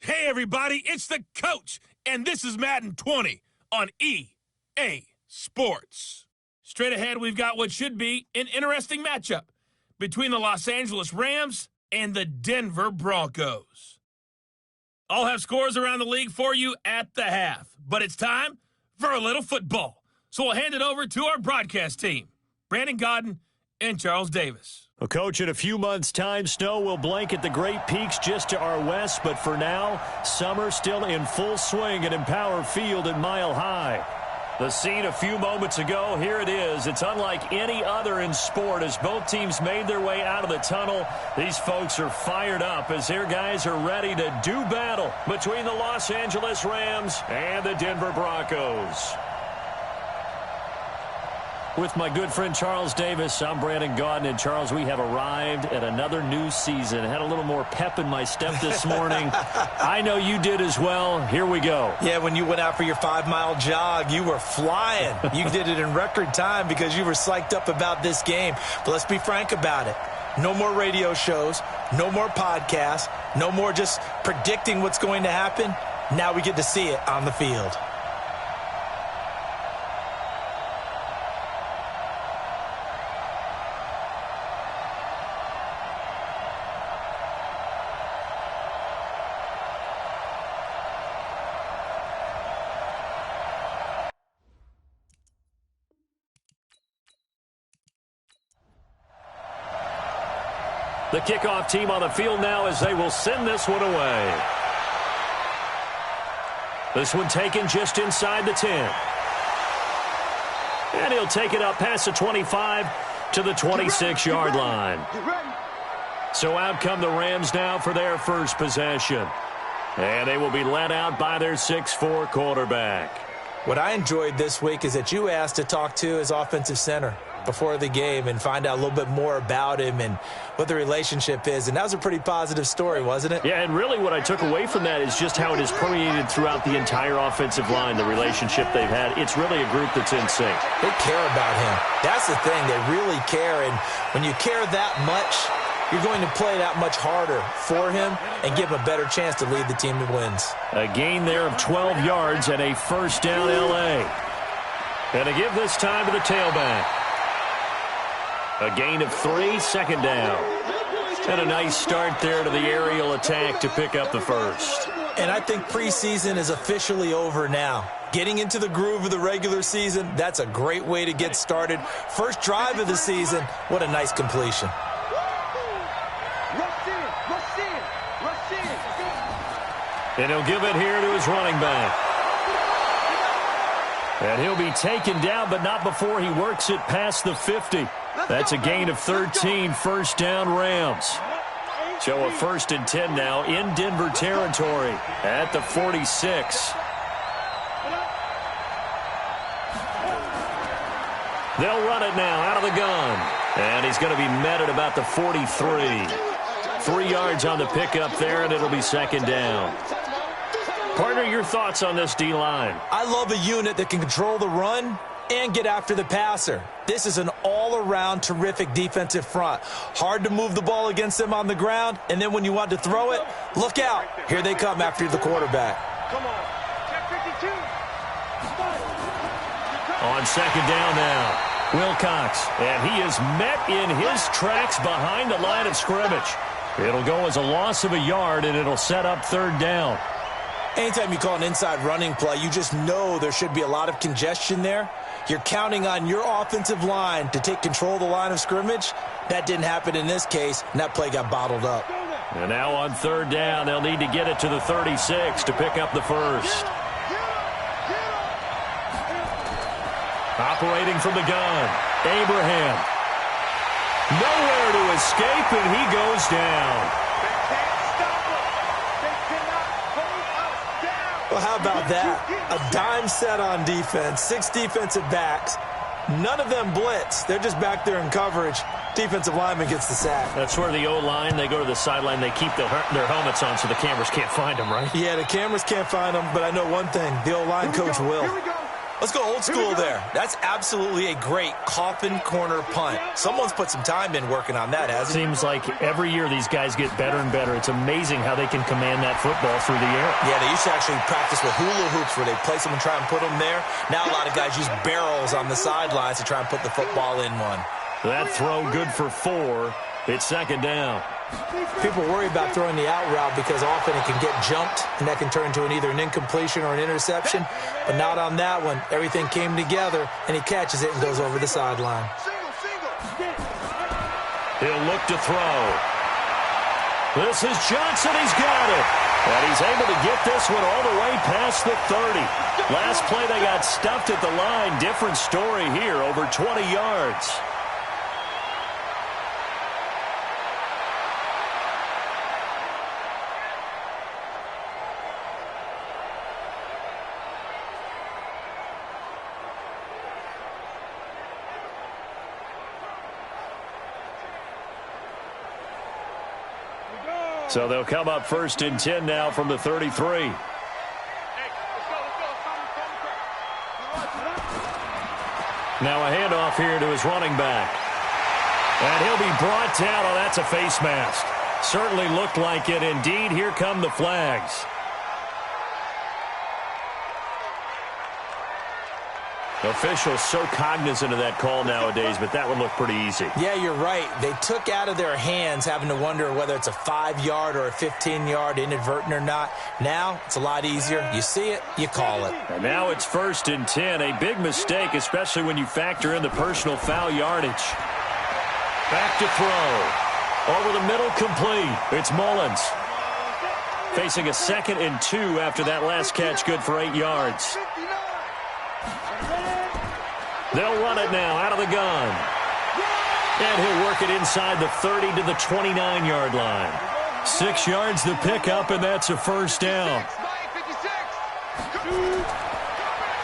Hey, everybody, it's the coach, and this is Madden 20 on EA Sports. Straight ahead, we've got what should be an interesting matchup between the Los Angeles Rams and the Denver Broncos. I'll have scores around the league for you at the half, but it's time for a little football. So we'll hand it over to our broadcast team, Brandon Godden and Charles Davis. Well, Coach, in a few months' time, snow will blanket the Great Peaks just to our west, but for now, summer still in full swing at Empower Field at Mile High. The scene a few moments ago, here it is. It's unlike any other in sport as both teams made their way out of the tunnel. These folks are fired up as their guys are ready to do battle between the Los Angeles Rams and the Denver Broncos. With my good friend Charles Davis, I'm Brandon Godden. And Charles, we have arrived at another new season. I had a little more pep in my step this morning. I know you did as well. Here we go. Yeah, when you went out for your 5-mile jog, you were flying. You did it in record time because you were psyched up about this game. But let's be frank about it. No more radio shows, no more podcasts, no more just predicting what's going to happen. Now we get to see it on the field. The kickoff team on the field now as they will send this one away. This one taken just inside the 10. And he'll take it up past the 25 to the 26-yard line. So out come the Rams now for their first possession. And they will be led out by their 6'4" quarterback. What I enjoyed this week is that you asked to talk to his offensive center before the game and find out a little bit more about him and what the relationship is. And that was a pretty positive story, wasn't it? Yeah, and really what I took away from that is just how it is permeated throughout the entire offensive line, the relationship they've had. It's really a group that's in sync. They care about him. That's the thing. They really care. And when you care that much, you're going to play that much harder for him and give him a better chance to lead the team to wins. A gain there of 12 yards and a first down L.A. And to give this time to the tailback. A gain of 3, second down. And a nice start there to the aerial attack to pick up the first. And I think preseason is officially over now. Getting into the groove of the regular season, that's a great way to get started. First drive of the season, what a nice completion. And he'll give it here to his running back. And he'll be taken down, but not before he works it past the 50. That's a gain of 13, first down Rams. So a 1st and 10 now in Denver territory at the 46. They'll run it now out of the gun. And he's going to be met at about the 43. 3 yards on the pickup there, and it'll be second down. Partner, your thoughts on this D-line? I love a unit that can control the run and get after the passer. This is an all-around terrific defensive front. Hard to move the ball against them on the ground, and then when you want to throw it, look out. Here they come after the quarterback. Come on. Check 52. On second down now, Wilcox, and he is met in his tracks behind the line of scrimmage. It'll go as a loss of a yard, and it'll set up third down. Anytime you call an inside running play, you just know there should be a lot of congestion there. You're counting on your offensive line to take control of the line of scrimmage. That didn't happen in this case, and that play got bottled up. And now on third down, they'll need to get it to the 36 to pick up the first. Operating from the gun, Abraham. Nowhere to escape, and he goes down. Well, how about that? A dime set on defense, 6 defensive backs. None of them blitz. They're just back there in coverage. Defensive lineman gets the sack. That's where the O-line, they go to the sideline, they keep their helmets on so the cameras can't find them, right? Yeah, the cameras can't find them, but I know one thing. The O-line coach will. Let's go old school there. That's absolutely a great coffin corner punt. Someone's put some time in working on that, hasn't it? Seems like every year these guys get better and better. It's amazing how they can command that football through the air. Yeah, they used to actually practice with hula hoops where they place them and try and put them there. Now a lot of guys use barrels on the sidelines to try and put the football in one. That throw good for 4. It's second down. People worry about throwing the out route because often it can get jumped, and that can turn into either an incompletion or an interception. But not on that one. Everything came together, and he catches it and goes over the sideline. He'll look to throw. This is Johnson. He's got it. And he's able to get this one all the way past the 30. Last play, they got stuffed at the line. Different story here, over 20 yards. So they'll come up 1st and 10 now from the 33. Now a handoff here to his running back. And he'll be brought down. Oh, that's a face mask. Certainly looked like it. Indeed, here come the flags. Officials so cognizant of that call nowadays, but that would look pretty easy. Yeah, you're right. They took out of their hands having to wonder whether it's a 5-yard or a 15-yard, inadvertent or not. Now, it's a lot easier. You see it, you call it. And now it's 1st and 10. A big mistake, especially when you factor in the personal foul yardage. Back to throw. Over the middle, complete. It's Mullins. Facing a 2nd and 2 after that last catch, good for 8 yards. They'll run it now out of the gun. And he'll work it inside the 30 to the 29-yard line. 6 yards the pickup, and that's a first down.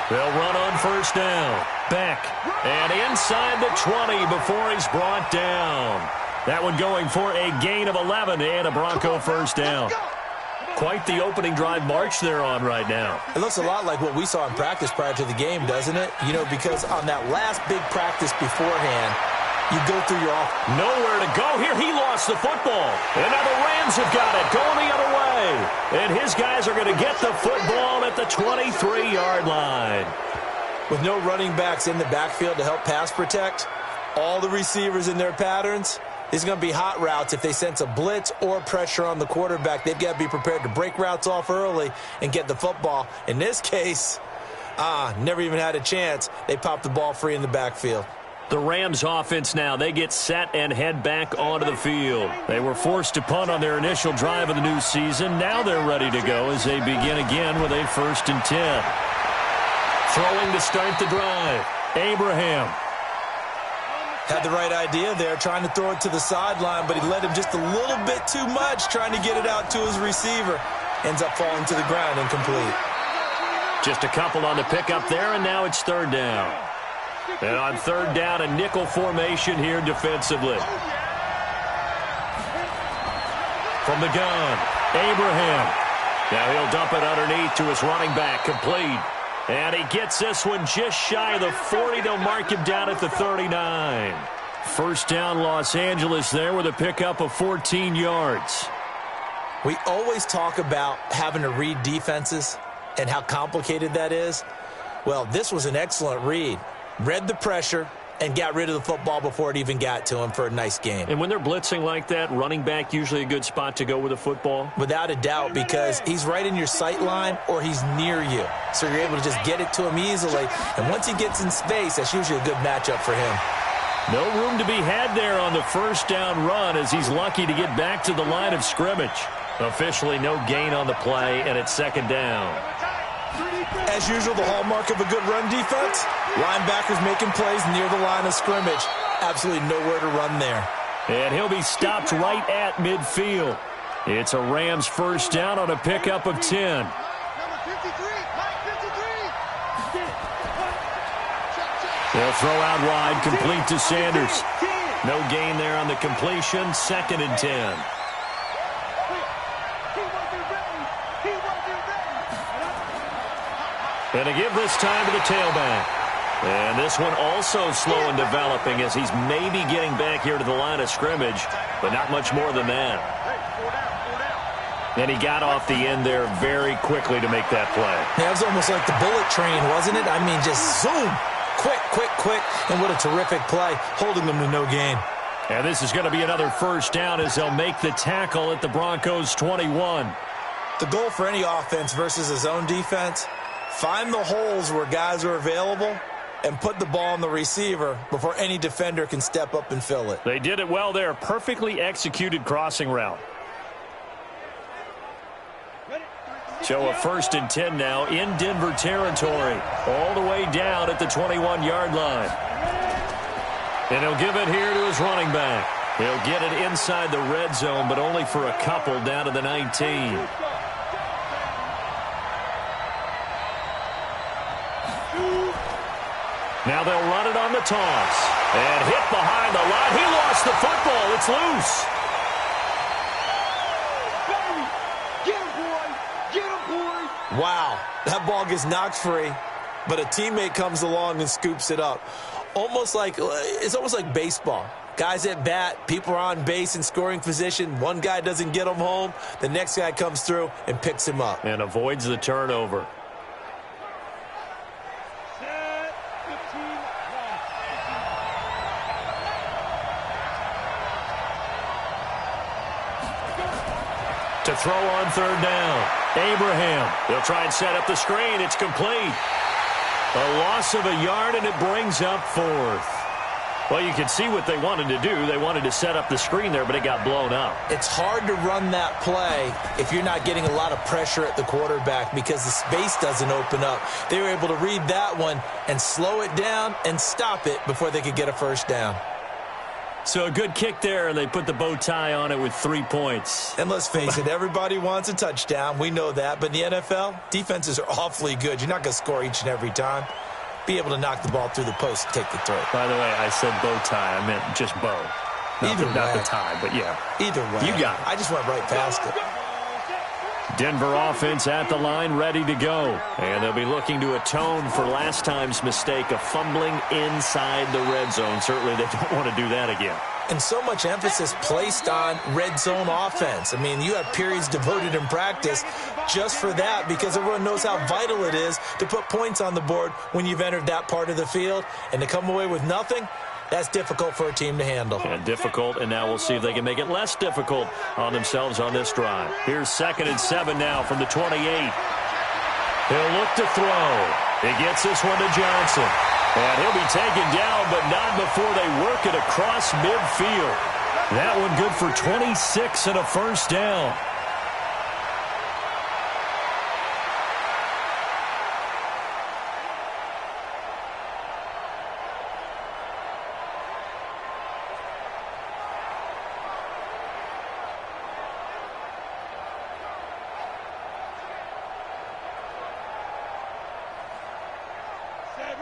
They'll run on first down. Beck. And inside the 20 before he's brought down. That one going for a gain of 11 and a Bronco first down. Quite the opening drive march they're on right now. It looks a lot like what we saw in practice prior to the game, doesn't it? You know, because on that last big practice beforehand, you go through your off. Nowhere to go here. He lost the football. And now the Rams have got it going the other way. And his guys are going to get the football at the 23-yard line. With no running backs in the backfield to help pass protect, all the receivers in their patterns, these are going to be hot routes. If they sense a blitz or pressure on the quarterback, they've got to be prepared to break routes off early and get the football. In this case, never even had a chance. They popped the ball free in the backfield. The Rams offense now, they get set and head back onto the field. They were forced to punt on their initial drive of the new season. Now they're ready to go as they begin again with a 1st and 10. Throwing to start the drive. Abraham. Had the right idea there, trying to throw it to the sideline, but he led him just a little bit too much, trying to get it out to his receiver. Ends up falling to the ground incomplete. Just a couple on the pickup there, and now it's 3rd down. And on 3rd down, a nickel formation here defensively. From the gun, Abraham. Now he'll dump it underneath to his running back, complete. And he gets this one just shy of the 40. They'll mark him down at the 39. First down, Los Angeles there with a pickup of 14 yards. We always talk about having to read defenses and how complicated that is. Well, this was an excellent read. Read the pressure and got rid of the football before it even got to him for a nice game. And when they're blitzing like that, running back usually a good spot to go with a football? Without a doubt, because he's right in your sight line or he's near you. So you're able to just get it to him easily. And once he gets in space, that's usually a good matchup for him. No room to be had there on the first down run as he's lucky to get back to the line of scrimmage. Officially no gain on the play, and it's 2nd down. As usual, the hallmark of a good run defense, linebackers making plays near the line of scrimmage. Absolutely nowhere to run there. And he'll be stopped right at midfield. It's a Rams first down on a pickup of 10. They'll throw out wide, complete to Sanders. No gain there on the completion, 2nd and 10. And to give this time to the tailback. And this one also slow in developing as he's maybe getting back here to the line of scrimmage, but not much more than that. And he got off the end there very quickly to make that play. Yeah, it was almost like the bullet train, wasn't it? I mean, just zoom. Quick, quick, quick. And what a terrific play, holding them to no gain. And this is going to be another first down as they'll make the tackle at the Broncos 21. The goal for any offense versus a zone defense, find the holes where guys are available and put the ball on the receiver before any defender can step up and fill it. They did it well there. Perfectly executed crossing route. So a 1st and 10 now in Denver territory, all the way down at the 21-yard line. And he'll give it here to his running back. He'll get it inside the red zone, but only for a couple down to the 19. Now they'll run it on the toss. And hit behind the line. He lost the football. It's loose. Wow, that ball gets knocked free, but a teammate comes along and scoops it up. It's almost like baseball. Guys at bat, people are on base in scoring position. One guy doesn't get him home. The next guy comes through and picks him up. And avoids the turnover. To throw on 3rd down. Abraham. They'll try and set up the screen. It's complete. A loss of a yard, and it brings up 4th. Well, you can see what they wanted to do. They wanted to set up the screen there, but it got blown up. It's hard to run that play if you're not getting a lot of pressure at the quarterback because the space doesn't open up. They were able to read that one and slow it down and stop it before they could get a 1st down. So a good kick there, and they put the bow tie on it with 3 points. And let's face it, everybody wants a touchdown. We know that. But in the NFL, defenses are awfully good. You're not going to score each and every time. Be able to knock the ball through the post and take the throw. By the way, I said bow tie. I meant just bow. Not the tie, but yeah. Either way. You got it. I just went right past it. Denver offense at the line, ready to go. And they'll be looking to atone for last time's mistake of fumbling inside the red zone. Certainly they don't want to do that again. And so much emphasis placed on red zone offense. I mean, you have periods devoted in practice just for that because everyone knows how vital it is to put points on the board when you've entered that part of the field. And to come away with nothing, that's difficult for a team to handle. And difficult, and now we'll see if they can make it less difficult on themselves on this drive. Here's 2nd and 7 now from the 28. He'll look to throw. He gets this one to Johnson. And he'll be taken down, but not before they work it across midfield. That one good for 26 and a 1st down.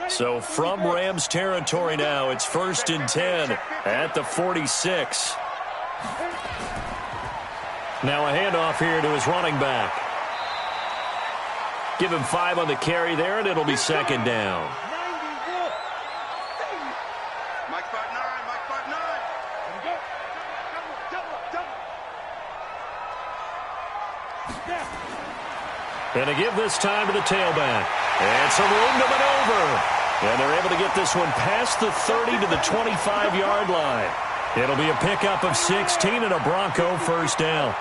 So from Rams territory now, it's 1st and 10 at the 46. Now a handoff here to his running back. Give him 5 on the carry there, and it'll be 2nd down. Mike 5'9", Mike 5'9". And to give this time to the tailback. And some room to maneuver. And they're able to get this one past the 30 to the 25-yard line. It'll be a pickup of 16 and a Bronco 1st down.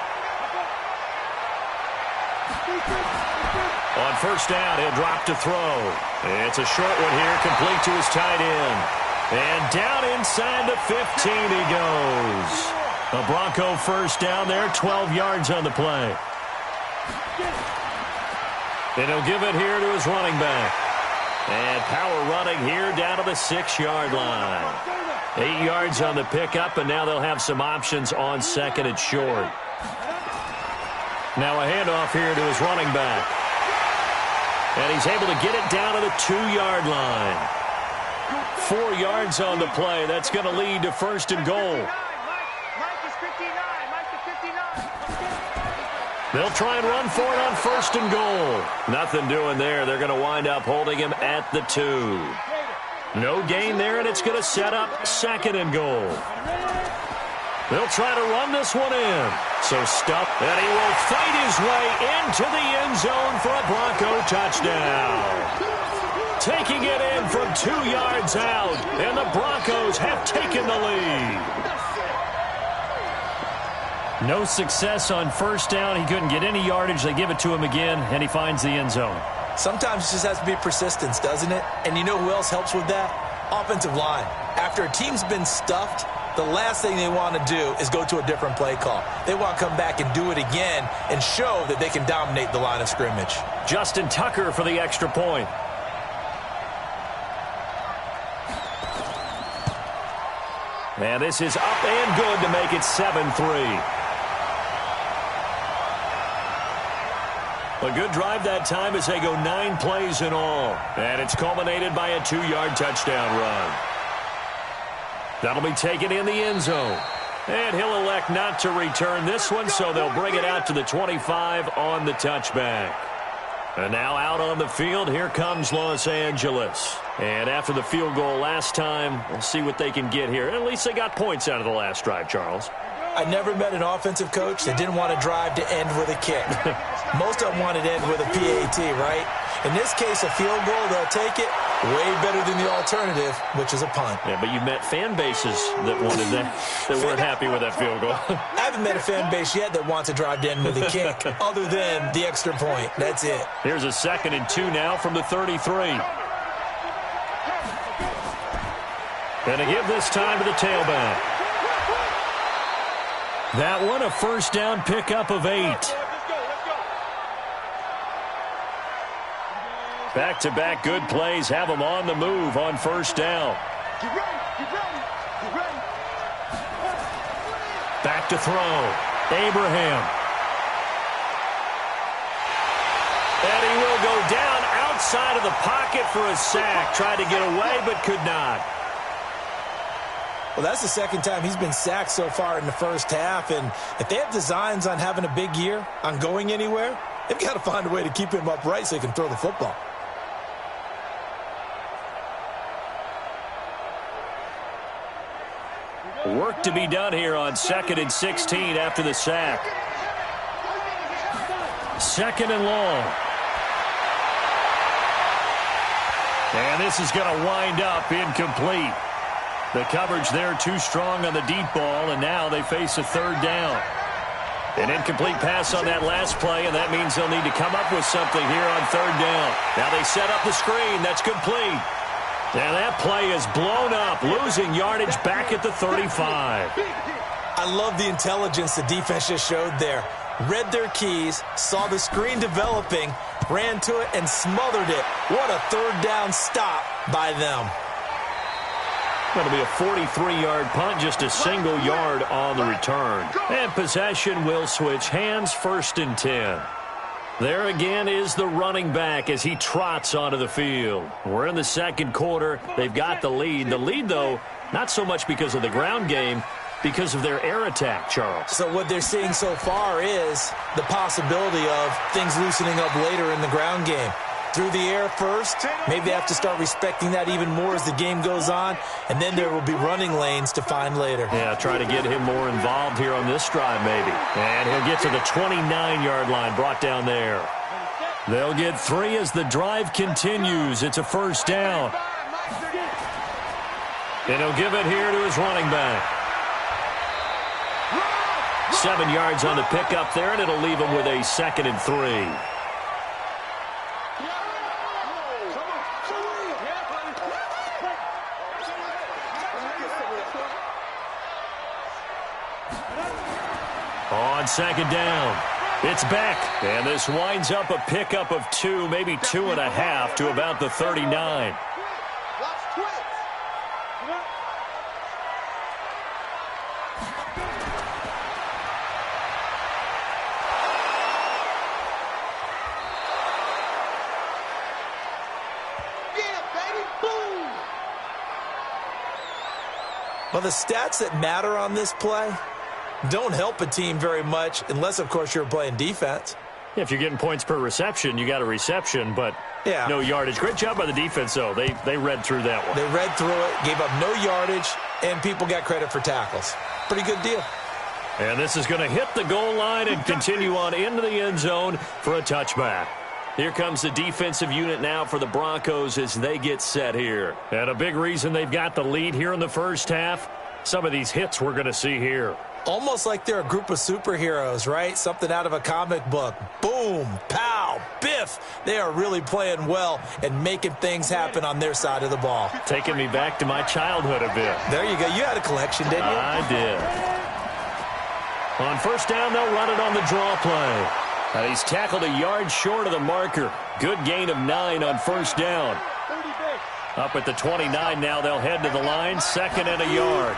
On 1st down, he'll drop to throw. It's a short one here, complete to his tight end. And down inside the 15 he goes. A Bronco 1st down there, 12 yards on the play. And he'll give it here to his running back. And power running here down to the 6-yard line. 8 yards on the pickup, and now they'll have some options on 2nd and short. Now a handoff here to his running back. And he's able to get it down to the 2-yard line. 4 yards on the play. That's going to lead to 1st and goal. They'll try and run for it on 1st and goal. Nothing doing there. They're going to wind up holding him at the 2. No gain there, and it's going to set up 2nd and goal. They'll try to run this one in. So stuffed, and he will fight his way into the end zone for a Bronco touchdown. Taking it in from 2 yards out, and the Broncos have taken the lead. No success on 1st down. He couldn't get any yardage. They give it to him again, and he finds the end zone. Sometimes it just has to be persistence, doesn't it? And you know who else helps with that? Offensive line. After a team's been stuffed, the last thing they want to do is go to a different play call. They want to come back and do it again and show that they can dominate the line of scrimmage. Justin Tucker for the extra point. And this is up and good to make it 7-3. A good drive that time as they go 9 plays in all. And it's culminated by a 2-yard touchdown run. That'll be taken in the end zone. And he'll elect not to return this one, so they'll bring it out to the 25 on the touchback. And now out on the field, here comes Los Angeles. And after the field goal last time, we'll see what they can get here. At least they got points out of the last drive, Charles. I never met an offensive coach that didn't want to drive to end with a kick. Most of them wanted to end with a PAT, right? In this case, a field goal, they'll take it. Way better than the alternative, which is a punt. Yeah, but you met fan bases that wanted that, that weren't happy with that field goal. I haven't met a fan base yet that wants to drive to end with a kick, other than the extra point. That's it. Here's a 2nd and 2 now from the 33. And to give this time to the tailback. That one, a 1st down pickup of 8. Back-to-back good plays have them on the move on 1st down. Back to throw. Abraham. And he will go down outside of the pocket for a sack. Tried to get away, but could not. Well, that's the 2nd time he's been sacked so far in the 1st half. And if they have designs on having a big year, on going anywhere, they've got to find a way to keep him upright so he can throw the football. Work to be done here on 2nd and 16 after the sack. 2nd and long. And this is going to wind up incomplete. The coverage there too strong on the deep ball, and now they face a 3rd down. An incomplete pass on that last play, and that means they'll need to come up with something here on 3rd down. Now they set up the screen. That's complete. And that play is blown up, losing yardage back at the 35. I love the intelligence the defense just showed there. Read their keys, saw the screen developing, ran to it, and smothered it. What a 3rd down stop by them. Going to be a 43-yard punt, just a single yard on the return. And possession will switch hands, 1st and 10. There again is the running back as he trots onto the field. We're in the 2nd quarter. They've got the lead. The lead, though, not so much because of the ground game, because of their air attack, Charles. So what they're seeing so far is the possibility of things loosening up later in the ground game. Through the air first, maybe they have to start respecting that even more as the game goes on, and then there will be running lanes to find later. Yeah, try to get him more involved here on this drive maybe. And he'll get to the 29-yard line, brought down there. They'll get 3 as the drive continues. It's a 1st down. And he'll give it here to his running back. 7 yards on the pickup there, and it'll leave him with a 2nd and 3. On 2nd down, it's Beck. And this winds up a pickup of 2, maybe 2.5 to about the 39. Well, the stats that matter on this play, don't help a team very much unless, of course, you're playing defense. If you're getting points per reception, you got a reception, but no yardage. Great job by the defense, though. They read through that one. They read through it, gave up no yardage, and people got credit for tackles. Pretty good deal. And this is going to hit the goal line and continue on into the end zone for a touchback. Here comes the defensive unit now for the Broncos as they get set here. And a big reason they've got the lead here in the first half, some of these hits we're going to see here. Almost like they're a group of superheroes, right? Something out of a comic book. Boom, pow, biff. They are really playing well and making things happen on their side of the ball. Taking me back to my childhood a bit. There you go. You had a collection, didn't you? I did. On first down, they'll run it on the draw play. And he's tackled a yard short of the marker. Good gain of 9 on first down. Up at the 29 now, they'll head to the line, 2nd and a yard.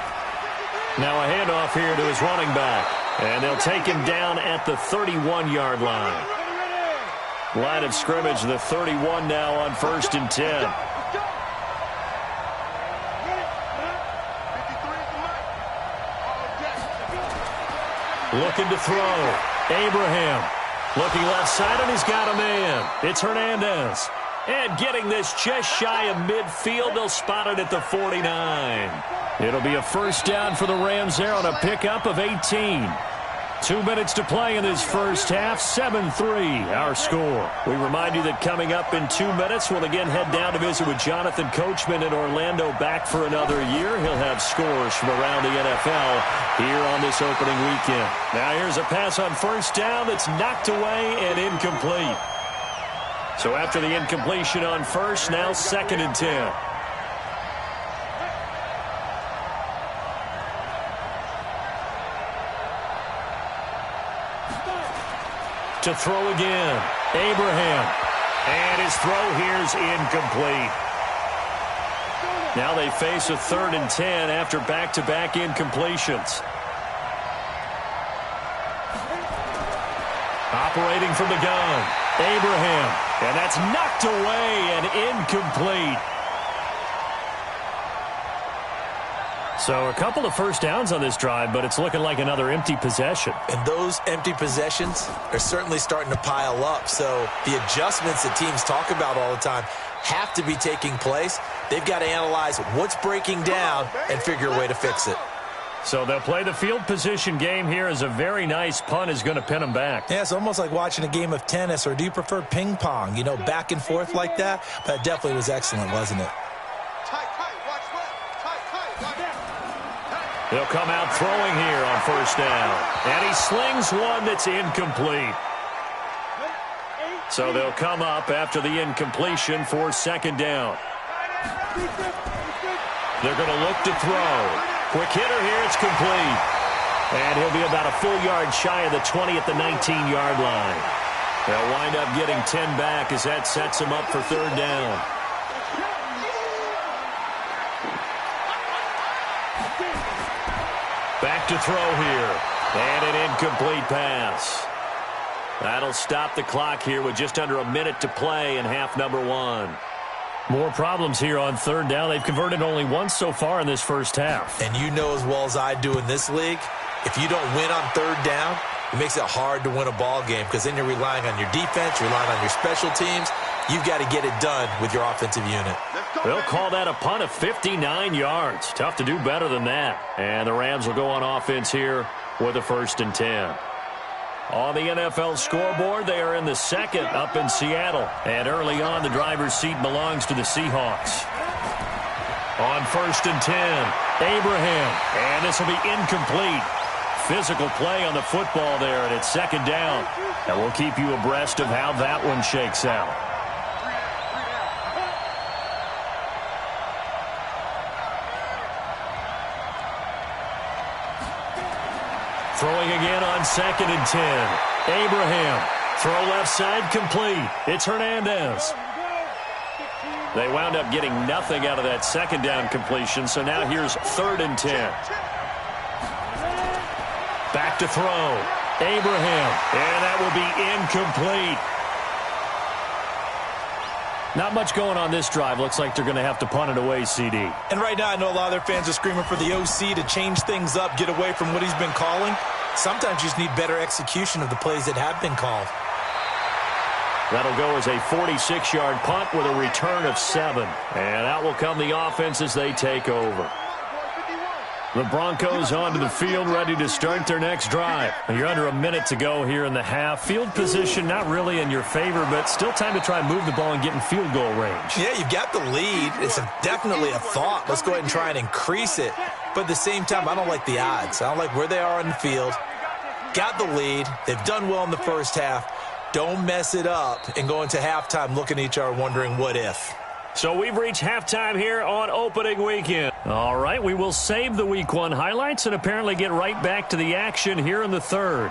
Now a handoff here to his running back. And they'll take him down at the 31-yard line. Line of scrimmage, the 31 now on 1st and 10. Looking to throw. Abraham. Looking left side, and he's got a man. It's Hernandez. And getting this just shy of midfield, they'll spot it at the 49. It'll be a first down for the Rams there on a pickup of 18. 2 minutes to play in this first half, 7-3 our score. We remind you that coming up in 2 minutes, we'll again head down to visit with Jonathan Coachman in Orlando, back for another year. He'll have scores from around the NFL here on this opening weekend. Now here's a pass on first down that's knocked away and incomplete. So after the incompletion on first, now 2nd and 10. To throw again, Abraham. And his throw here's incomplete. Now they face a 3rd and 10 after back-to-back incompletions. Operating from the gun, Abraham. And that's knocked away and incomplete. So a couple of first downs on this drive, but it's looking like another empty possession. And those empty possessions are certainly starting to pile up. So the adjustments that teams talk about all the time have to be taking place. They've got to analyze what's breaking down and figure a way to fix it. So they'll play the field position game here as a very nice punt is going to pin them back. Yeah, it's almost like watching a game of tennis, or do you prefer ping pong? You know, back and forth like that? That definitely was excellent, wasn't it? They'll come out throwing here on first down. And he slings one that's incomplete. So they'll come up after the incompletion for 2nd down. They're going to look to throw. Quick hitter here, it's complete. And he'll be about a full yard shy of the 20 at the 19-yard line. They'll wind up getting 10 back as that sets them up for 3rd down. Back to throw here. And an incomplete pass. That'll stop the clock here with just under a minute to play in half number 1. More problems here on 3rd down. They've converted only once so far in this first half. And you know as well as I do in this league, if you don't win on 3rd down, it makes it hard to win a ball game because then you're relying on your defense, you're relying on your special teams. You've got to get it done with your offensive unit. They'll call that a punt of 59 yards. Tough to do better than that. And the Rams will go on offense here with a 1st and 10. On the NFL scoreboard, they are in the 2nd up in Seattle. And early on, the driver's seat belongs to the Seahawks. On 1st and 10, Abraham. And this will be incomplete. Physical play on the football there, and it's 2nd down. And we'll keep you abreast of how that one shakes out. Throwing again on 2nd and 10. Abraham. Throw left side complete. It's Hernandez. They wound up getting nothing out of that 2nd down completion, so now here's 3rd and 10. Back to throw. Abraham. And that will be incomplete. Not much going on this drive. Looks like they're going to have to punt it away, CD. And right now, I know a lot of their fans are screaming for the OC to change things up, get away from what he's been calling. Sometimes you just need better execution of the plays that have been called. That'll go as a 46-yard punt with a return of 7. And out will come the offense as they take over. The Broncos onto the field, ready to start their next drive. You're under a minute to go here in the half. Field position not really in your favor, but still time to try and move the ball and get in field goal range. Yeah, you've got the lead. It's definitely a thought. Let's go ahead and try and increase it. But at the same time, I don't like the odds. I don't like where they are on the field. Got the lead. They've done well in the first half. Don't mess it up and go into halftime looking at each other wondering what if. So we've reached halftime here on opening weekend. All right, we will save the Week 1 highlights and apparently get right back to the action here in the third.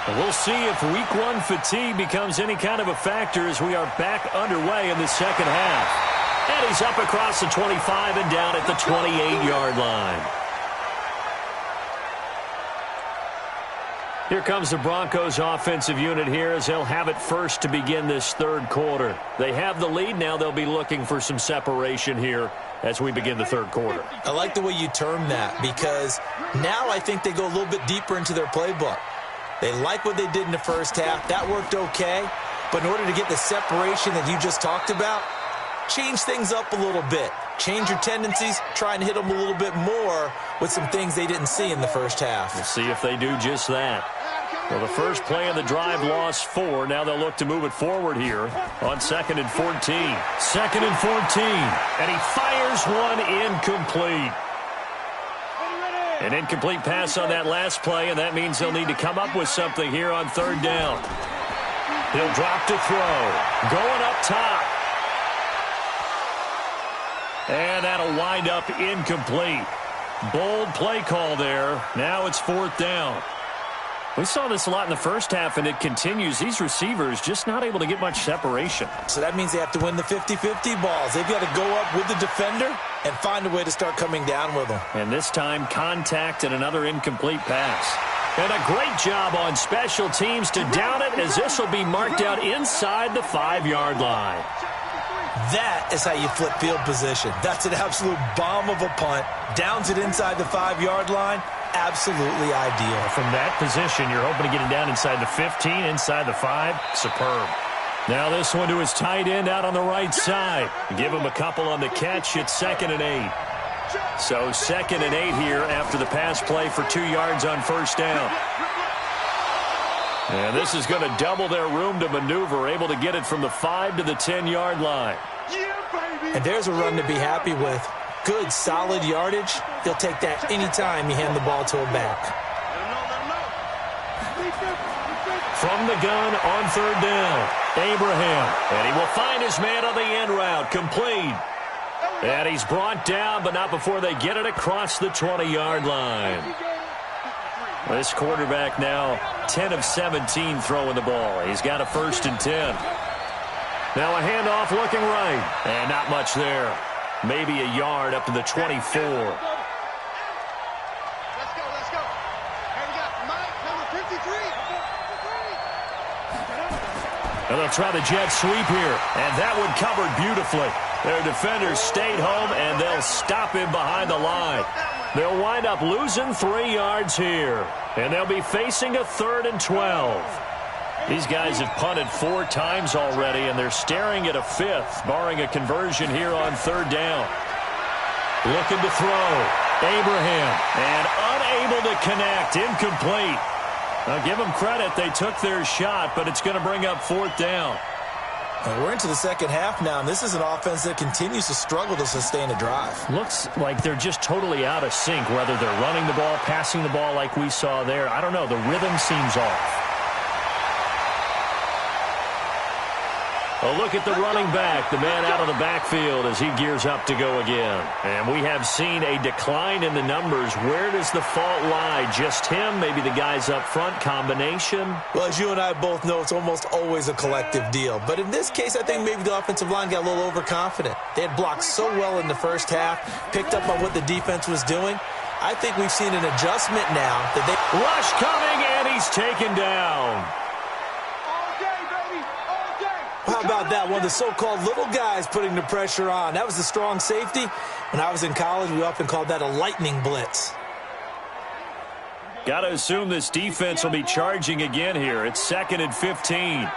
And we'll see if Week 1 fatigue becomes any kind of a factor as we are back underway in the second half. And he's up across the 25 and down at the 28-yard line. Here comes the Broncos offensive unit here as they'll have it first to begin this third quarter. They have the lead now. They'll be looking for some separation here as we begin the third quarter. I like the way you term that because now I think they go a little bit deeper into their playbook. They like what they did in the first half. That worked okay. But in order to get the separation that you just talked about, change things up a little bit. Change your tendencies, try and hit them a little bit more with some things they didn't see in the first half. We'll see if they do just that. Well, the first play of the drive lost 4. Now they'll look to move it forward here on 2nd and 14. 2nd and 14. And he fires one incomplete. An incomplete pass on that last play, and that means they'll need to come up with something here on third down. He'll drop to throw. Going up top. And that'll wind up incomplete. Bold play call there. Now it's 4th down. We saw this a lot in the first half, and it continues. These receivers just not able to get much separation. So that means they have to win the 50-50 balls. They've got to go up with the defender and find a way to start coming down with them. And this time, contact and another incomplete pass. And a great job on special teams to down it, as this will be marked out inside the 5-yard line. That is how you flip field position. That's an absolute bomb of a punt. Downs it inside the 5-yard line. Absolutely ideal. From that position, you're hoping to get it down inside the 15, inside the 5. Superb. Now this one to his tight end out on the right side. Give him a couple on the catch. It's 2nd and 8. So 2nd and 8 here after the pass play for 2 yards on first down. And this is going to double their room to maneuver, able to get it from the 5 to the 10-yard line. And there's a run to be happy with. Good, solid yardage. He'll take that anytime you hand the ball to a back. From the gun on third down, Abraham. And he will find his man on the end route, complete. And he's brought down, but not before they get it across the 20-yard line. This quarterback now 10 of 17 throwing the ball. He's got a 1st and 10. Now a handoff looking right. And not much there. Maybe a yard up to the 24. Let's go. Here we got Mike, number 53. And they'll try the jet sweep here. And that one covered beautifully. Their defenders stayed home, and they'll stop him behind the line. They'll wind up losing 3 yards here. And they'll be facing a 3rd and 12. These guys have punted 4 times already, and they're staring at a 5th, barring a conversion here on third down. Looking to throw. Abraham. And unable to connect. Incomplete. Now, give them credit. They took their shot, but it's going to bring up 4th down. We're into the second half now, and this is an offense that continues to struggle to sustain a drive. Looks like they're just totally out of sync, whether they're running the ball, passing the ball like we saw there. I don't know. The rhythm seems off. A look at the running back, the man out of the backfield as he gears up to go again. And we have seen a decline in the numbers. Where does the fault lie? Just him? Maybe the guys up front? Combination? Well, as you and I both know, it's almost always a collective deal. But in this case, I think maybe the offensive line got a little overconfident. They had blocked so well in the first half, picked up on what the defense was doing. I think we've seen an adjustment now that they... Rush coming, and he's taken down. Wow, about that? One of the so-called little guys putting the pressure on. That was a strong safety. When I was in college, we often called that a lightning blitz. Got to assume this defense will be charging again here. It's 2nd and 15.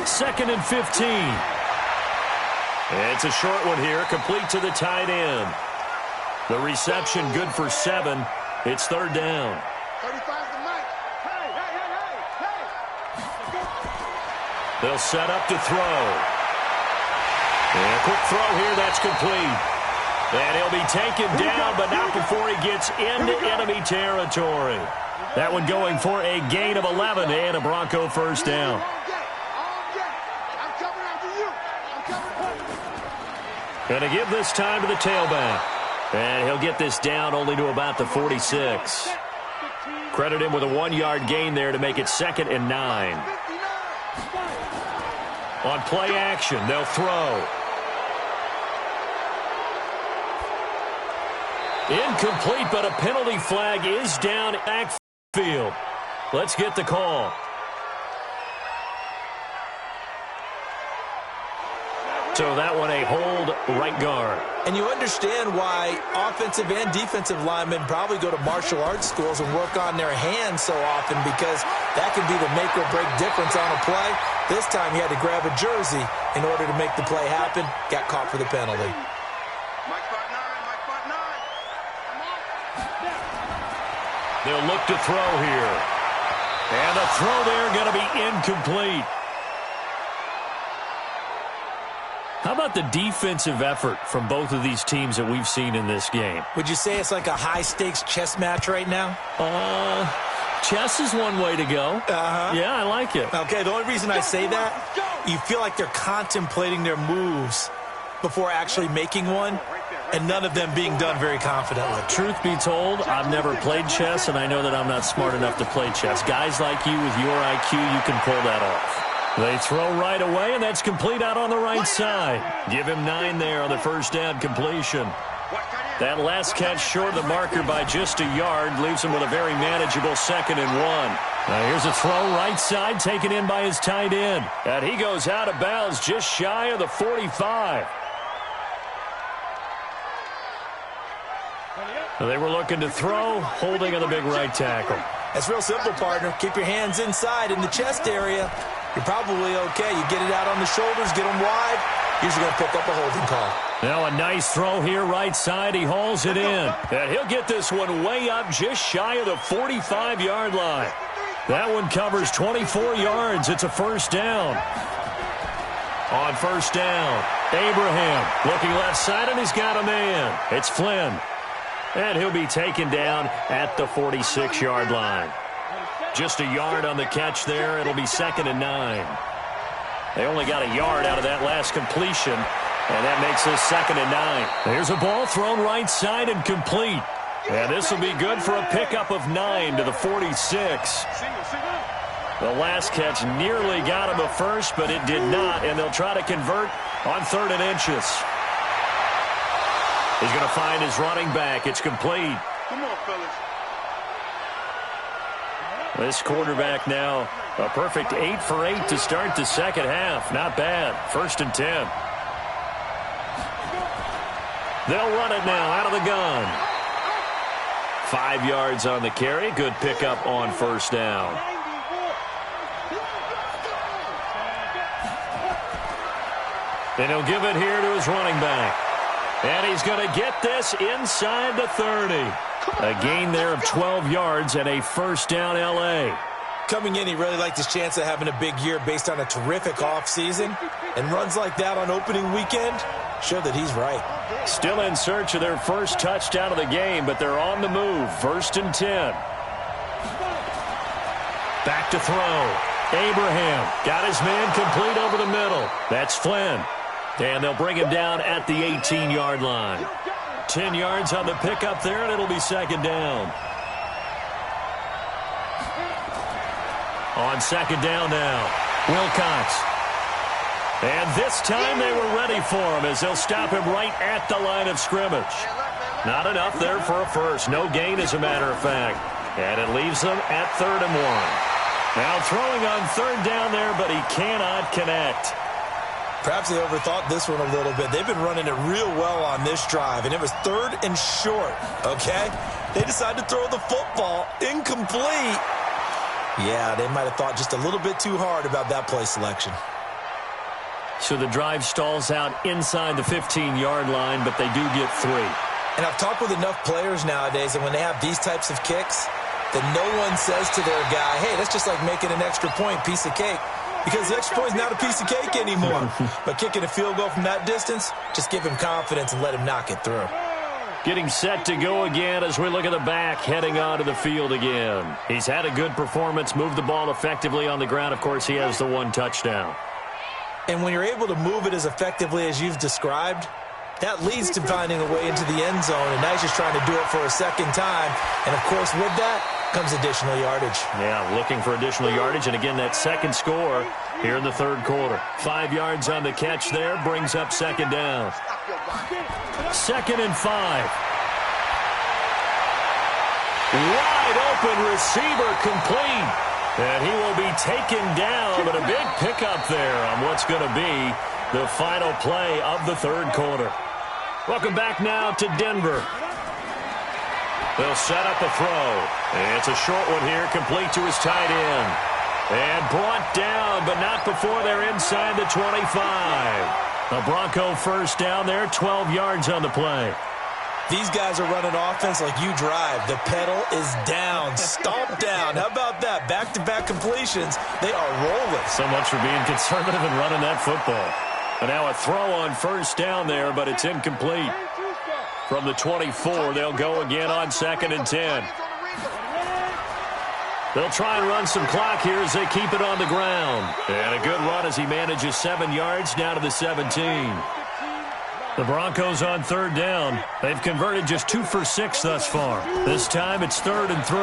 2nd and 15. It's a short one here, complete to the tight end. The reception good for 7. It's 3rd down. 35 to Mike. They'll set up to throw. And a quick throw here, that's complete. And he'll be taken down, but not before he gets into enemy territory. That one going for a gain of 11 and a Bronco first down. Going to give this time to the tailback. And he'll get this down only to about the 46. Credit him with a 1-yard gain there to make it 2nd and 9. On play action, they'll throw. Incomplete, but a penalty flag is down at backfield. Let's get the call. So that one a hold right guard. And you understand why offensive and defensive linemen probably go to martial arts schools and work on their hands so often, because that can be the make or break difference on a play. This time he had to grab a jersey in order to make the play happen. Got caught for the penalty. They'll look to throw here. And the throw there going to be incomplete. How about the defensive effort from both of these teams that we've seen in this game? Would you say it's like a high-stakes chess match right now? Chess is one way to go. Yeah, I like it. Okay, the only reason I say that, you feel like they're contemplating their moves before actually making one, and none of them being done very confidently. Truth be told, I've never played chess, and I know that I'm not smart enough to play chess. Guys like you with your IQ, you can pull that off. They throw right away, and that's complete out on the right side. Give him 9 there on the first down completion. That last catch short of the marker by just a yard leaves him with a very manageable 2nd and 1. Now here's a throw right side taken in by his tight end. And he goes out of bounds just shy of the 45. So they were looking to throw, holding on the big right tackle. That's real simple, partner. Keep your hands inside in the chest area. You're probably okay. You get it out on the shoulders, get them wide. Usually going to pick up a holding call. Now a nice throw here right side. He hauls it in. And he'll get this one way up just shy of the 45-yard line. That one covers 24 yards. It's a first down. On first down, Abraham looking left side, and he's got a man. It's Flynn. And he'll be taken down at the 46-yard line. Just a yard on the catch there. It'll be 2nd and 9. They only got a yard out of that last completion, and that makes this 2nd and 9. There's a ball thrown right side and complete. And this will be good for a pickup of 9 to the 46. The last catch nearly got him a first, but it did not, and they'll try to convert on 3rd and inches. He's going to find his running back. It's complete. Come on, fellas. This quarterback now a perfect 8 for 8 to start the second half. Not bad. 1st and 10. They'll run it now out of the gun. 5 yards on the carry. Good pickup on first down. And he'll give it here to his running back. And he's going to get this inside the 30. A gain there of 12 yards and a first down L.A. Coming in, he really liked his chance of having a big year based on a terrific offseason. And runs like that on opening weekend show that he's right. Still in search of their first touchdown of the game, but they're on the move. 1st and 10. Back to throw. Abraham got his man complete over the middle. That's Flynn. And they'll bring him down at the 18-yard line. 10 yards on the pickup there, and it'll be 2nd down. On 2nd down now, Wilcox. And this time they were ready for him as they'll stop him right at the line of scrimmage. Not enough there for a first. No gain, as a matter of fact. And it leaves them at 3rd and 1. Now throwing on third down there, but he cannot connect. Perhaps they overthought this one a little bit. They've been running it real well on this drive, and it was third and short, okay? They decided to throw the football incomplete. Yeah, they might have thought just a little bit too hard about that play selection. So the drive stalls out inside the 15-yard line, but they do get 3. And I've talked with enough players nowadays, and when they have these types of kicks, that no one says to their guy, hey, that's just like making an extra point, piece of cake. Because the extra point is not a piece of cake anymore. But kicking a field goal from that distance, just give him confidence and let him knock it through. Getting set to go again as we look at the back, heading onto the field again. He's had a good performance, moved the ball effectively on the ground. Of course, he has the 1 touchdown. And when you're able to move it as effectively as you've described, that leads to finding a way into the end zone, and now he's just trying to do it for a second time. And, of course, with that comes additional yardage. Yeah, looking for additional yardage, and again, that second score here in the third quarter. 5 yards on the catch there, brings up second down. 2nd and 5. Wide open receiver complete. And he will be taken down, but a big pickup there on what's going to be the final play of the third quarter. Welcome back now to Denver. They'll set up a throw. It's a short one here, complete to his tight end. And brought down, but not before they're inside the 25. A Bronco first down there, 12 yards on the play. These guys are running offense like you drive. The pedal is down, stomp down. How about that? Back-to-back completions. They are rolling. So much for being conservative and running that football. And now a throw on first down there, but it's incomplete. From the 24, they'll go again on 2nd and 10. They'll try and run some clock here as they keep it on the ground. And a good run as he manages 7 yards down to the 17. The Broncos on third down. They've converted just 2 for 6 thus far. This time it's 3rd and 3.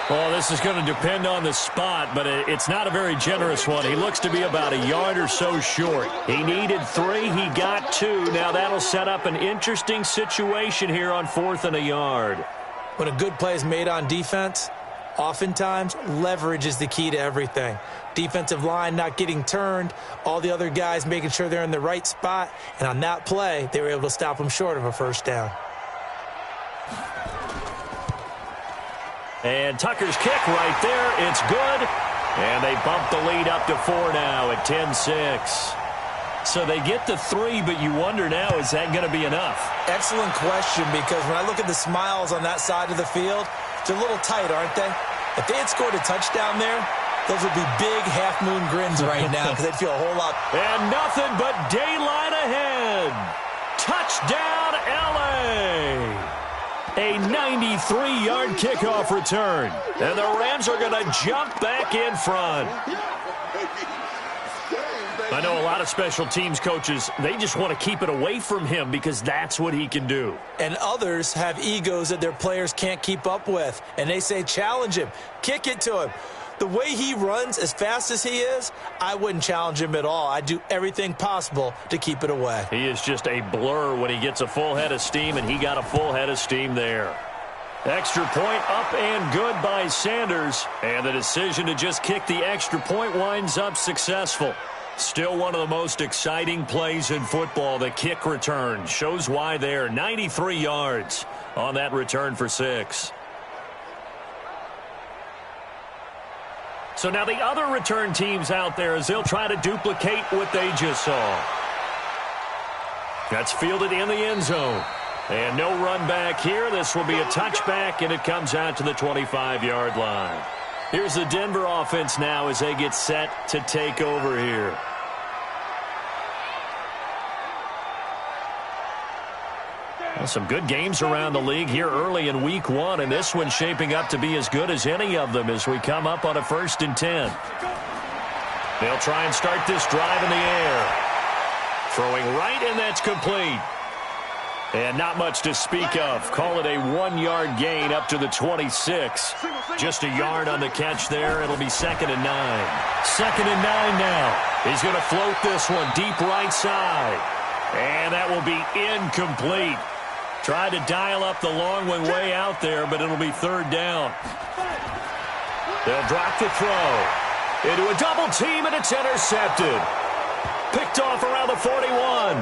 Well, this is going to depend on the spot, but it's not a very generous one. He looks to be about a yard or so short. He needed 3. He got 2. Now that'll set up an interesting situation here on 4th and a yard. When a good play is made on defense, oftentimes leverage is the key to everything. Defensive line not getting turned, all the other guys making sure they're in the right spot, and on that play, they were able to stop them short of a first down. And Tucker's kick right there, it's good. And they bump the lead up to 4 now at 10-6. So they get the 3, but you wonder now, is that going to be enough? Excellent question, because when I look at the smiles on that side of the field, they're a little tight, aren't they? If they had scored a touchdown there, those would be big half-moon grins right now because they'd feel a whole lot. And nothing but daylight ahead. Touchdown, L.A. A 93-yard kickoff return. And the Rams are going to jump back in front. I know a lot of special teams coaches, they just want to keep it away from him because that's what he can do. And others have egos that their players can't keep up with. And they say, challenge him, kick it to him. The way he runs as fast as he is, I wouldn't challenge him at all. I'd do everything possible to keep it away. He is just a blur when he gets a full head of steam, and he got a full head of steam there. Extra point up and good by Sanders. And the decision to just kick the extra point winds up successful. Still one of the most exciting plays in football, the kick return. Shows why there. 93 yards on that return for 6. So now the other return teams out there as they'll try to duplicate what they just saw. That's fielded in the end zone. And no run back here. This will be a touchback, and it comes out to the 25-yard line. Here's the Denver offense now as they get set to take over here. Well, some good games around the league here early in week 1, and this one's shaping up to be as good as any of them as we come up on a 1st and 10. They'll try and start this drive in the air. Throwing right, and that's complete. And not much to speak of. Call it a 1-yard gain up to the 26. Just a yard on the catch there. It'll be 2nd and 9. 2nd and 9 now. He's going to float this one deep right side. And that will be incomplete. Tried to dial up the long one way out there, but it'll be 3rd down. They'll drop the throw. Into a double team, and it's intercepted. Picked off around the 41.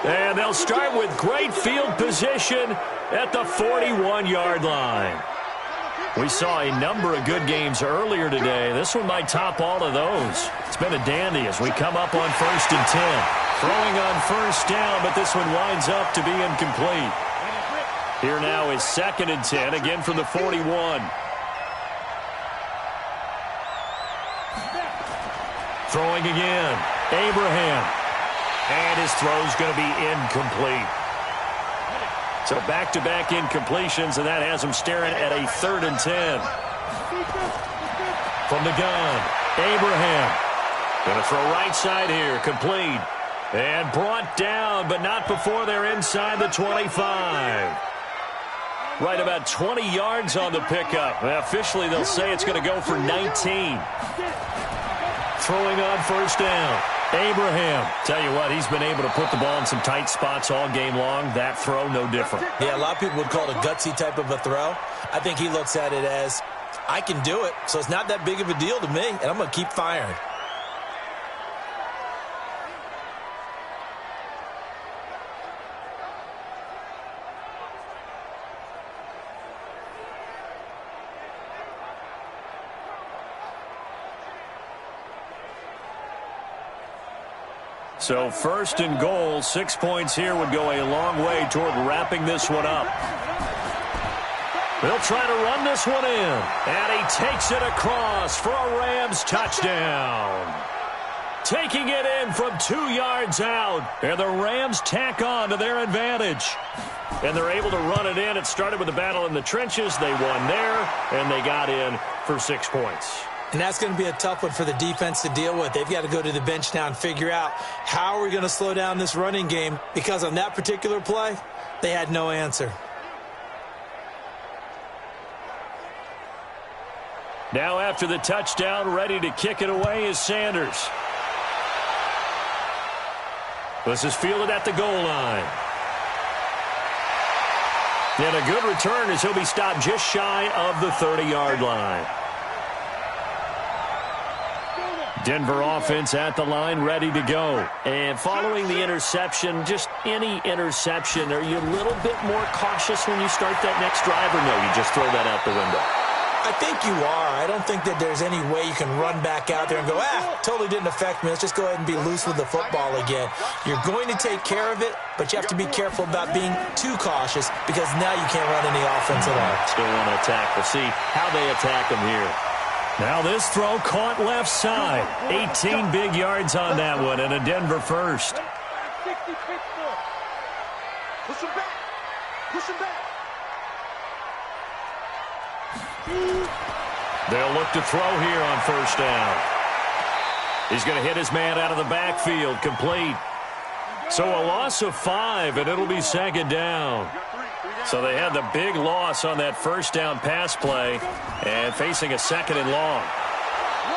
And they'll start with great field position at the 41-yard line. We saw a number of good games earlier today. This one might top all of those. It's been a dandy as we come up on 1st and 10. Throwing on first down, but this one winds up to be incomplete. Here now is 2nd and 10, again from the 41. Throwing again. Abraham. And his throw's going to be incomplete. So back-to-back incompletions, and that has him staring at a 3rd and 10. From the gun, Abraham. Going to throw right side here, complete. And brought down, but not before they're inside the 25. Right about 20 yards on the pickup. Officially, they'll say it's going to go for 19. Throwing on first down. Abraham. Tell you what, he's been able to put the ball in some tight spots all game long. That throw, no different. Yeah, a lot of people would call it a gutsy type of a throw. I think he looks at it as, I can do it, so it's not that big of a deal to me, and I'm going to keep firing. So 1st and goal, 6 points here would go a long way toward wrapping this one up. They'll try to run this one in. And he takes it across for a Rams touchdown. Taking it in from 2 yards out. And the Rams tack on to their advantage. And they're able to run it in. It started with a battle in the trenches. They won there, and they got in for 6 points. And that's going to be a tough one for the defense to deal with. They've got to go to the bench now and figure out how are we going to slow down this running game, because on that particular play, they had no answer. Now after the touchdown, ready to kick it away is Sanders. This is fielded at the goal line. And a good return as he'll be stopped just shy of the 30-yard line. Denver offense at the line, ready to go. And following the interception, just any interception, are you a little bit more cautious when you start that next drive, or no, you just throw that out the window? I think you are. I don't think that there's any way you can run back out there and go, totally didn't affect me. Let's just go ahead and be loose with the football again. You're going to take care of it, but you have to be careful about being too cautious, because now you can't run any offense at all. Still want to attack. We'll see how they attack them here. Now this throw caught left side. 18 big yards on that one, and a Denver first. Push him back. Push him back. They'll look to throw here on first down. He's going to hit his man out of the backfield, complete. So a loss of 5, and it'll be 2nd down. So they had the big loss on that first down pass play, and facing a 2nd and long.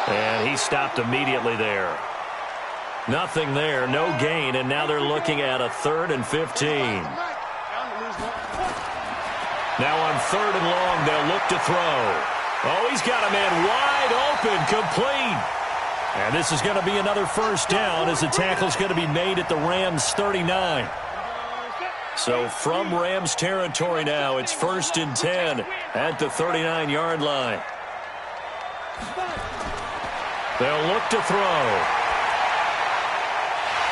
And he stopped immediately there. Nothing there, no gain, and now they're looking at a 3rd and 15. Now on 3rd and long, they'll look to throw. Oh, he's got a man wide open, complete. And this is going to be another first down as the tackle's going to be made at the Rams' 39. So from Rams territory now, it's 1st and 10 at the 39-yard line. They'll look to throw.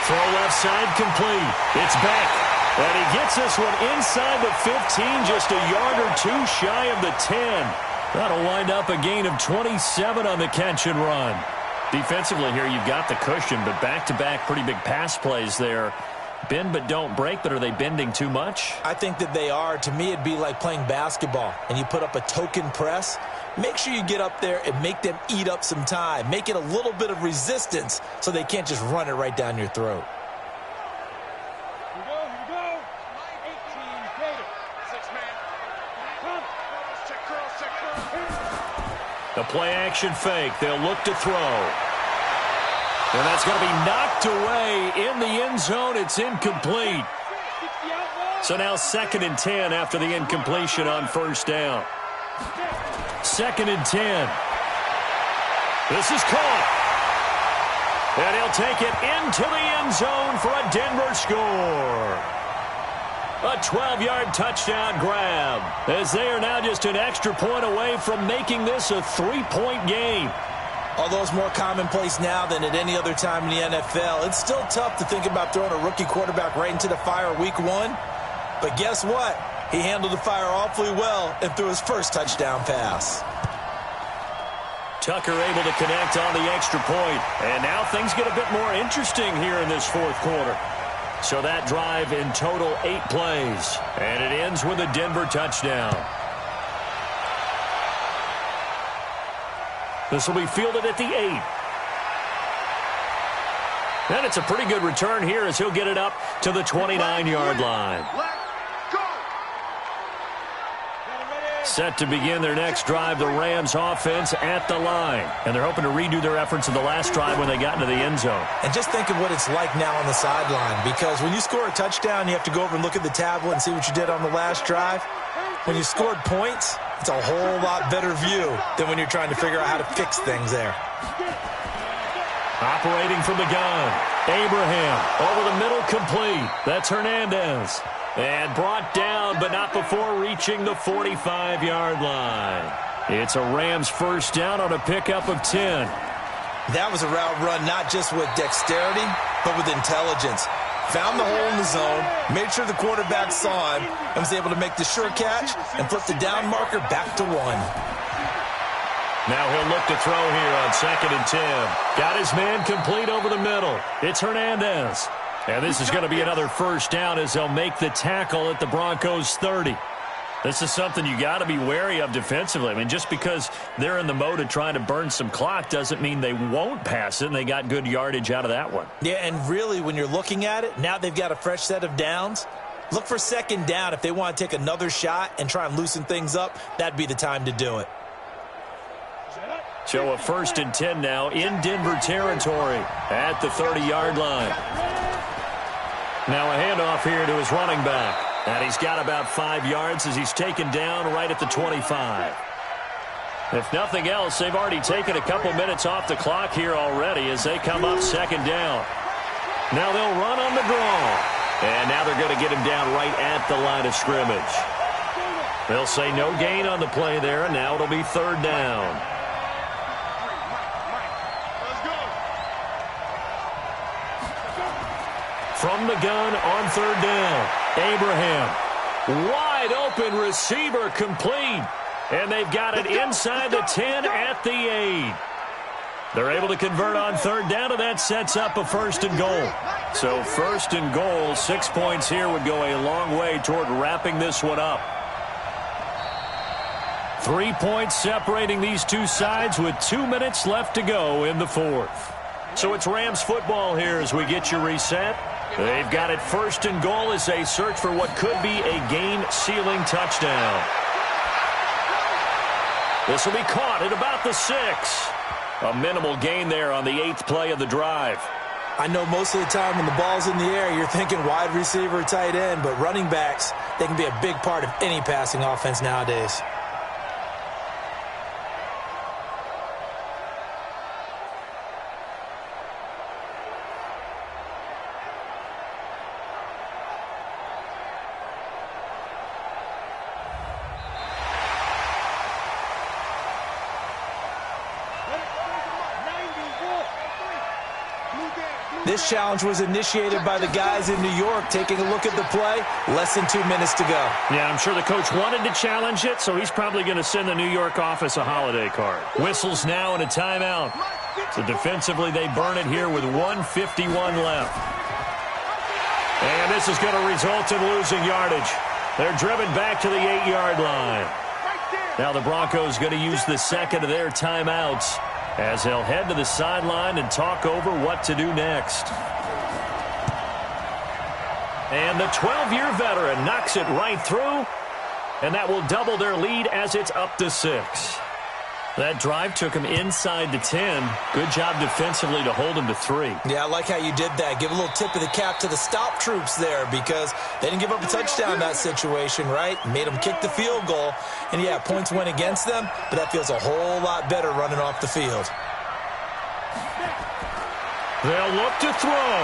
Throw left side, complete. It's back. And he gets this one inside the 15, just a yard or two shy of the 10. That'll wind up a gain of 27 on the catch and run. Defensively here, you've got the cushion, but back-to-back pretty big pass plays there. Bend but don't break, but are they bending too much? I think that they are. To me, it'd be like playing basketball, and you put up a token press. Make sure you get up there and make them eat up some time. Make it a little bit of resistance so they can't just run it right down your throat. Here we go. 18 Gator. 6-man. Come. Check curl. The play action fake. They'll look to throw. And that's going to be knocked away in the end zone. It's incomplete. So now 2nd and 10 after the incompletion on first down. 2nd and 10. This is caught. And he'll take it into the end zone for a Denver score. A 12-yard touchdown grab, as they are now just an extra point away from making this a 3-point game. Although it's more commonplace now than at any other time in the NFL, it's still tough to think about throwing a rookie quarterback right into the fire week one. But guess what? He handled the fire awfully well and threw his first touchdown pass. Tucker able to connect on the extra point. And now things get a bit more interesting here in this fourth quarter. So that drive in total 8 plays. And it ends with a Denver touchdown. This will be fielded at the 8. And it's a pretty good return here as he'll get it up to the 29-yard line. Set to begin their next drive, the Rams offense at the line. And they're hoping to redo their efforts of the last drive when they got into the end zone. And just think of what it's like now on the sideline, because when you score a touchdown, you have to go over and look at the tablet and see what you did on the last drive. When you scored points, it's a whole lot better view than when you're trying to figure out how to fix things there. Operating from the gun, Abraham over the middle, complete. That's Hernandez. And brought down, but not before reaching the 45-yard line. It's a Rams first down on a pickup of 10. That was a route run not just with dexterity, but with intelligence. Found the hole in the zone, made sure the quarterback saw him, and was able to make the sure catch and flip the down marker back to 1. Now he'll look to throw here on 2nd and 10. Got his man complete over the middle. It's Hernandez. And this is going to be another first down as they'll make the tackle at the Broncos' 30. This is something you got to be wary of defensively. I mean, just because they're in the mode of trying to burn some clock doesn't mean they won't pass it, and they got good yardage out of that one. Yeah, and really, when you're looking at it, now they've got a fresh set of downs. Look for 2nd down. If they want to take another shot and try and loosen things up, that'd be the time to do it. So a 1st and 10 now in Denver territory at the 30-yard line. Now a handoff here to his running back. And he's got about 5 yards as he's taken down right at the 25. If nothing else, they've already taken a couple minutes off the clock here already as they come up 2nd down. Now they'll run on the draw. And now they're going to get him down right at the line of scrimmage. They'll say no gain on the play there, and now it'll be 3rd down. From the gun on 3rd down, Abraham. Wide open receiver, complete. And they've got it inside the 10 at the 8. They're able to convert on 3rd down, and that sets up a 1st and goal. So 1st and goal, 6 points here would go a long way toward wrapping this one up. 3 points separating these two sides with 2 minutes left to go in the 4th. So it's Rams football here as we get you reset. They've got it 1st and goal as they search for what could be a game-sealing touchdown. This will be caught at about the 6. A minimal gain there on the 8th play of the drive. I know most of the time when the ball's in the air, you're thinking wide receiver, tight end, but running backs, they can be a big part of any passing offense nowadays. This challenge was initiated by the guys in New York. Taking a look at the play, less than 2 minutes to go. Yeah, I'm sure the coach wanted to challenge it, so he's probably going to send the New York office a holiday card. Whistles now and a timeout. So defensively, they burn it here with 1:51 left. And this is going to result in losing yardage. They're driven back to the 8-yard line. Now the Broncos going to use the second of their timeouts as they'll head to the sideline and talk over what to do next. And the 12-year veteran knocks it right through, and that will double their lead as it's up to 6. That drive took him inside the 10. Good job defensively to hold him to 3. Yeah, I like how you did that. Give a little tip of the cap to the stop troops there because they didn't give up a touchdown in that situation, right? Made them kick the field goal. And, yeah, points went against them, but that feels a whole lot better running off the field. They'll look to throw.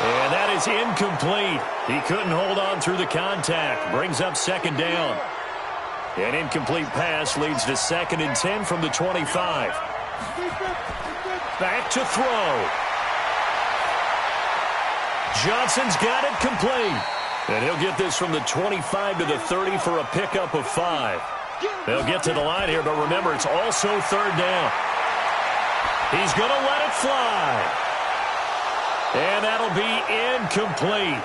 And that is incomplete. He couldn't hold on through the contact. Brings up second down. An incomplete pass leads to 2nd and 10 from the 25. Back to throw. Johnson's got it complete. And he'll get this from the 25 to the 30 for a pickup of 5. They'll get to the line here, but remember, it's also 3rd down. He's going to let it fly. And that'll be incomplete.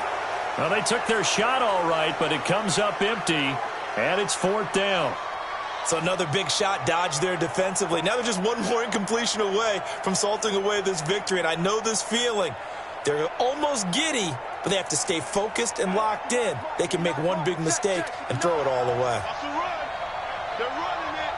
Well, they took their shot all right, but it comes up empty, and it's 4th down. So another big shot dodged there defensively. Now they're just one more incompletion away from salting away this victory, and I know this feeling. They're almost giddy, but they have to stay focused and locked in. They can make one big mistake and throw it all away. They're running it.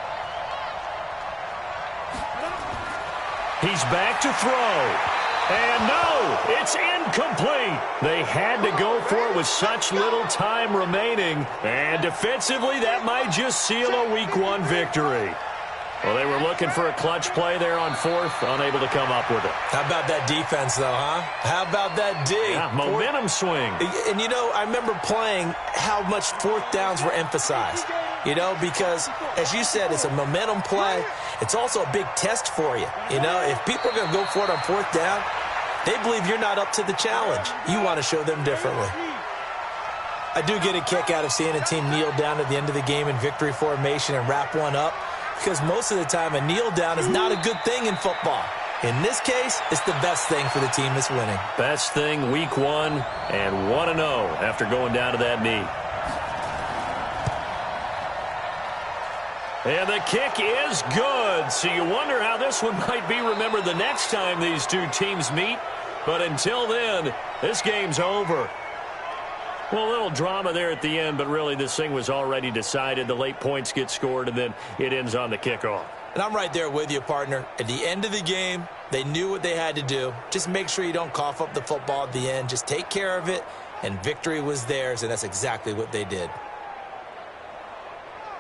He's back to throw. And no, it's incomplete. They had to go for it with such little time remaining. And defensively, that might just seal a Week 1 victory. Well, they were looking for a clutch play there on 4th, unable to come up with it. How about that defense, though, huh? How about that D? Yeah, momentum swing. And, you know, I remember playing how much 4th downs were emphasized. You know, because, as you said, it's a momentum play. It's also a big test for you. You know, if people are going to go for it on 4th down, they believe you're not up to the challenge. You want to show them differently. I do get a kick out of seeing a team kneel down at the end of the game in victory formation and wrap one up, because most of the time a kneel down is not a good thing in football. In this case, it's the best thing for the team that's winning. Best thing Week 1 and 1-0 after going down to that knee. And the kick is good. So you wonder how this one might be remembered the next time these two teams meet. But until then, this game's over. Well, a little drama there at the end, but really this thing was already decided. The late points get scored, and then it ends on the kickoff. And I'm right there with you, partner. At the end of the game, they knew what they had to do. Just make sure you don't cough up the football at the end. Just take care of it, and victory was theirs, and that's exactly what they did.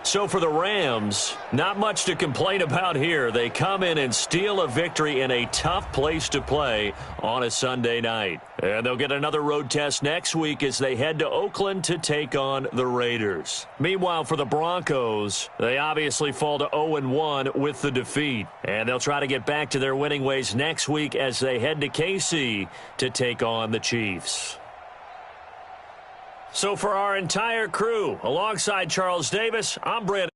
So for the Rams, not much to complain about here. They come in and steal a victory in a tough place to play on a Sunday night. And they'll get another road test next week as they head to Oakland to take on the Raiders. Meanwhile, for the Broncos, they obviously fall to 0-1 with the defeat. And they'll try to get back to their winning ways next week as they head to KC to take on the Chiefs. So for our entire crew, alongside Charles Davis, I'm Brandon